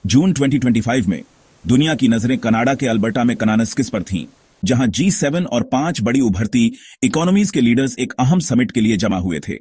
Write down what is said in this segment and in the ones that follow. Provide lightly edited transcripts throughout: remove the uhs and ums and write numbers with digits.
जून 2025 में दुनिया की नजरें कनाडा के अल्बर्टा में कनानस्किस पर थीं, जहां G7 और 5 बड़ी उभरती इकोनॉमीज के लीडर्स एक अहम समिट के लिए जमा हुए थे।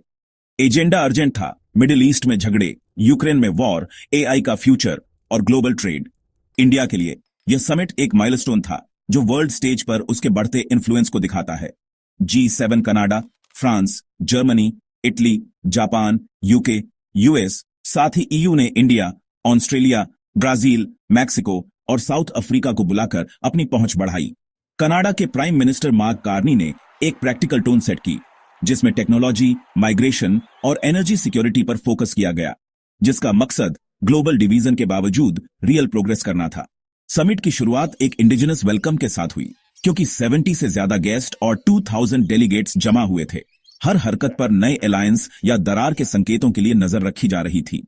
एजेंडा अर्जेंट था, मिडिल ईस्ट में झगड़े, यूक्रेन में वॉर, AI का फ्यूचर और ग्लोबल ट्रेड। इंडिया के लिए यह समिट एक माइलस्टोन था जो वर्ल्ड स्टेज पर उसके बढ़ते इन्फ्लुएंस को दिखाता है। G7 Canada, France, Germany, Italy, Japan, UK, US, साथ ही EU ने इंडिया, ऑस्ट्रेलिया, ब्राजील, मैक्सिको और साउथ अफ्रीका को बुलाकर अपनी पहुंच बढ़ाई। कनाडा के प्राइम मिनिस्टर मार्क कार्नी ने एक प्रैक्टिकल टोन सेट की, जिसमें टेक्नोलॉजी, माइग्रेशन और एनर्जी सिक्योरिटी पर फोकस किया गया, जिसका मकसद ग्लोबल डिवीजन के बावजूद रियल प्रोग्रेस करना था। समिट की शुरुआत एक इंडिजिनस वेलकम के साथ हुई, क्योंकि 70 से ज्यादा गेस्ट और 2000 डेलीगेट्स जमा हुए थे। हर हरकत पर नए अलायंस या दरार के संकेतों के लिए नजर रखी जा रही थी।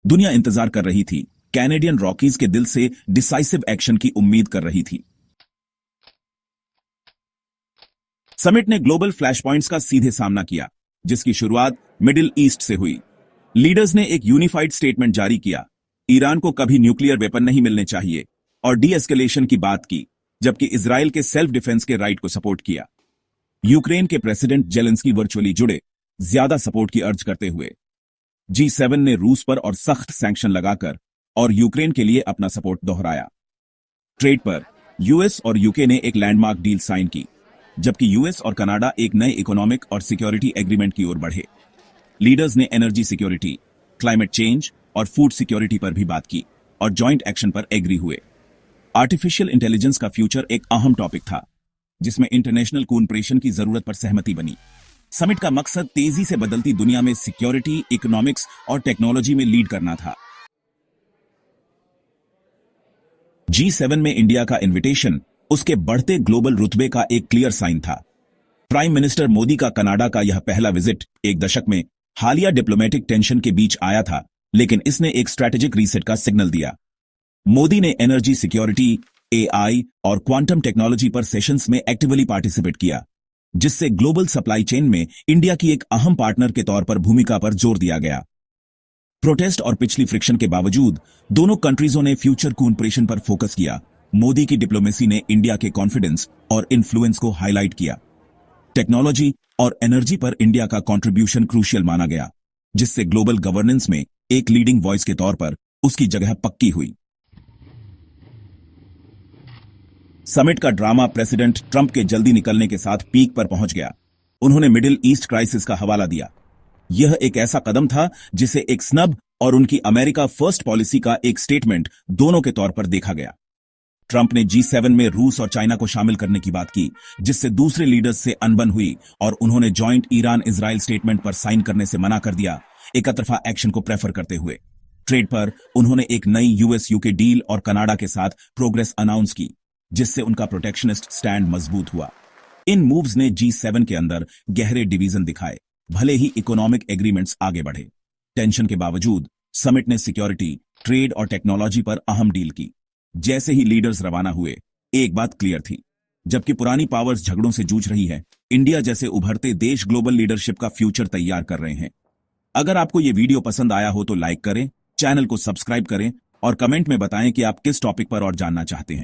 दुनिया इंतजार कर रही थी, कैनेडियन रॉकीज के दिल से डिसाइसिव एक्शन की उम्मीद कर रही थी। समिट ने ग्लोबल फ्लैश पॉइंट्स का सीधे सामना किया, जिसकी शुरुआत मिडिल ईस्ट से हुई। लीडर्स ने एक यूनिफाइड स्टेटमेंट जारी किया, ईरान को कभी न्यूक्लियर वेपन नहीं मिलने चाहिए, और डी एस्केलेशन की बात की, जबकि इजराइल के सेल्फ डिफेंस के राइट को सपोर्ट किया। यूक्रेन के प्रेसिडेंट जेलेंस्की वर्चुअली जुड़े, ज्यादा सपोर्ट की अर्ज करते हुए। G7 ने रूस पर और सख्त सैंक्शन लगाकर और यूक्रेन के लिए अपना सपोर्ट दोहराया। ट्रेड पर यूएस और यूके ने एक लैंडमार्क डील साइन की, जबकि यूएस और कनाडा एक नए इकोनॉमिक और सिक्योरिटी एग्रीमेंट की ओर बढ़े। लीडर्स ने एनर्जी सिक्योरिटी, क्लाइमेट चेंज और फूड सिक्योरिटी पर भी बात की और जॉइंट एक्शन पर एग्री हुए। आर्टिफिशियल इंटेलिजेंस का फ्यूचर एक अहम टॉपिक था, जिसमें इंटरनेशनल कोऑपरेशन की जरूरत पर सहमति बनी। समिट का मकसद तेजी से बदलती दुनिया में सिक्योरिटी, इकोनॉमिक्स और टेक्नोलॉजी में लीड करना था। G7 में इंडिया का इन्विटेशन उसके बढ़ते ग्लोबल रुतबे का एक क्लियर साइन था। प्राइम मिनिस्टर मोदी का कनाडा का यह पहला विजिट एक दशक में हालिया डिप्लोमेटिक टेंशन के बीच आया था, लेकिन इसने एक स्ट्रैटेजिक रीसेट का सिग्नल दिया। मोदी ने एनर्जी सिक्योरिटी, AI और क्वांटम टेक्नोलॉजी पर सेशंस में एक्टिवली पार्टिसिपेट किया, जिससे ग्लोबल सप्लाई चेन में इंडिया की एक अहम पार्टनर के तौर पर भूमिका पर जोर दिया गया। प्रोटेस्ट और पिछली फ्रिक्शन के बावजूद दोनों कंट्रीजों ने फ्यूचर कोऑपरेशन पर फोकस किया। मोदी की डिप्लोमेसी ने इंडिया के कॉन्फिडेंस और इन्फ्लुएंस को हाईलाइट किया। टेक्नोलॉजी और एनर्जी पर इंडिया का कंट्रीब्यूशन क्रूशियल माना गया, जिससे ग्लोबल गवर्नेंस में एक लीडिंग वॉइस के तौर पर उसकी जगह पक्की हुई। समिट का ड्रामा प्रेसिडेंट ट्रंप के जल्दी निकलने के साथ पीक पर पहुंच गया। उन्होंने मिडिल ईस्ट क्राइसिस का हवाला दिया। यह एक ऐसा कदम था जिसे एक स्नब और उनकी अमेरिका फर्स्ट पॉलिसी का एक स्टेटमेंट दोनों के तौर पर देखा गया। ट्रंप ने G7 में रूस और चाइना को शामिल करने की बात की, जिससे दूसरे लीडर्स से अनबन हुई और उन्होंने जॉइंट ईरान इजराइल स्टेटमेंट पर साइन करने से मना कर दिया, एक तरफा एक्शन को प्रेफर करते हुए। ट्रेड पर उन्होंने एक नई यूएस यूके डील और कनाडा के साथ प्रोग्रेस अनाउंस की, जिससे उनका प्रोटेक्शनिस्ट स्टैंड मजबूत हुआ। इन मूव्स ने G7 के अंदर गहरे डिवीजन दिखाए, भले ही इकोनॉमिक एग्रीमेंट्स आगे बढ़े। टेंशन के बावजूद समिट ने सिक्योरिटी, ट्रेड और टेक्नोलॉजी पर अहम डील की। जैसे ही लीडर्स रवाना हुए, एक बात क्लियर थी, जबकि पुरानी पावर्स झगड़ों से जूझ रही है, इंडिया जैसे उभरते देश ग्लोबल लीडरशिप का फ्यूचर तैयार कर रहे हैं। अगर आपको यह वीडियो पसंद आया हो तो लाइक करें, चैनल को सब्सक्राइब करें और कमेंट में बताएं कि आप किस टॉपिक पर और जानना चाहते हैं।